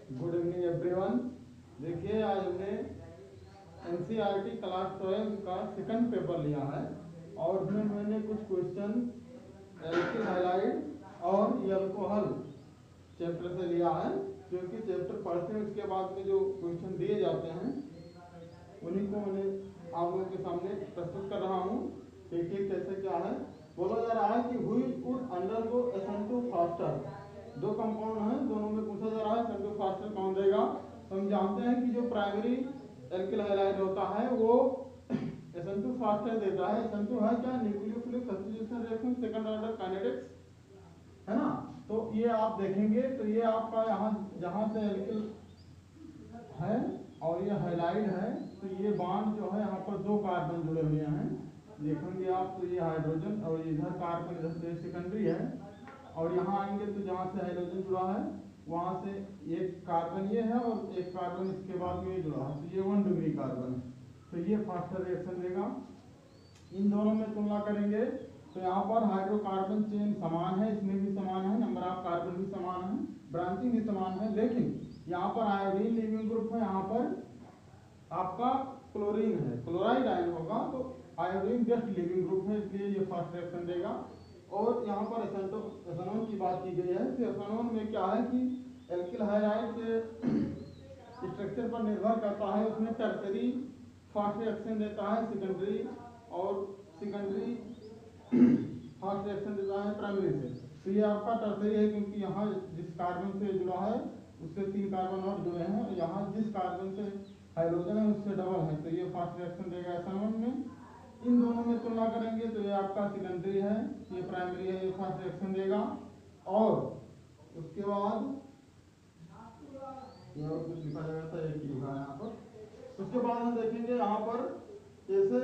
Good evening everyone. देखिए आज हमने एनसीईआरटी क्लास 12 का सेकंड पेपर लिया है और उसमें मैंने कुछ क्वेश्चन एल्किल हाइलाइड और अल्कोहल चैप्टर से लिया है, क्योंकि चैप्टर पढ़ते हैं उसके बाद में जो क्वेश्चन दिए जाते हैं उन्हीं को मैंने आप लोगों के सामने प्रस्तुत कर रहा हूँ। देखिए कैसे क्या है। बोला जा रहा है कि which would undergo SN2 faster. दो कंपाउंड हैं, दोनों में पूछा जा रहा है SN2 फास्टर कौन देगा। तो हम जानते हैं कि जो प्राइमरी एल्किल हैलाइड होता है वो SN2 फास्टर देता है। SN2 है क्या, nucleophilic substitution reaction second order kinetics है ना। तो ये आप देखेंगे तो ये आपका यहाँ जहाँ से एल्किल है और ये हाइलाइड है तो ये बॉन्ड जो है यहाँ पर दो कार्बन जुड़े हुए हैं, देखेंगे आप। तो ये हाइड्रोजन और इधर कार्बन इधर से सेकेंडरी है और यहाँ आएंगे तो जहाँ से हाइड्रोजन जुड़ा है वहाँ से एक कार्बन ये है और एक कार्बन इसके बाद में ये जुड़ा है, तो ये 1 डिग्री कार्बन है। तो ये फास्टर रिएक्शन देगा। इन दोनों में तुलना करेंगे तो यहाँ पर हाइड्रोकार्बन चेन समान है, इसमें भी समान है, नंबर ऑफ कार्बन भी समान है, ब्रांचिंग भी समान है, लेकिन यहाँ पर आयोडीन लिविंग ग्रुप है, यहाँ पर आपका क्लोरीन है, क्लोराइड आयन होगा तो आयोडीन बेस्ट लिविंग ग्रुप है, इसलिए ये फास्ट रिएक्शन देगा। और यहाँ पर एथेनॉल की बात की गई है तो एथेनॉल में क्या है कि एल्किल हाइलाइड के स्ट्रक्चर पर निर्भर करता है, उसमें टर्सरी फास्ट रिएक्शन देता है सेकेंडरी और सेकेंडरी फास्ट रिएक्शन देता है प्राइमरी से। तो ये आपका टर्सरी है क्योंकि यहाँ जिस कार्बन से जुड़ा है उससे 3 कार्बन और जुड़े हैं, यहाँ जिस कार्बन से हाइड्रोजन है उससे डबल है, तो ये फास्ट रिएक्शन देगा एथेनॉल में। इन दोनों में तुलना करेंगे तो ये आपका सेकेंडरी है, ये प्राइमरी है, ये फास्ट रिएक्शन देगा। और उसके बाद ये और कुछ लिखा जाएगा था, एक लिखा है यहाँ पर। उसके बाद हम देखेंगे यहाँ पर जैसे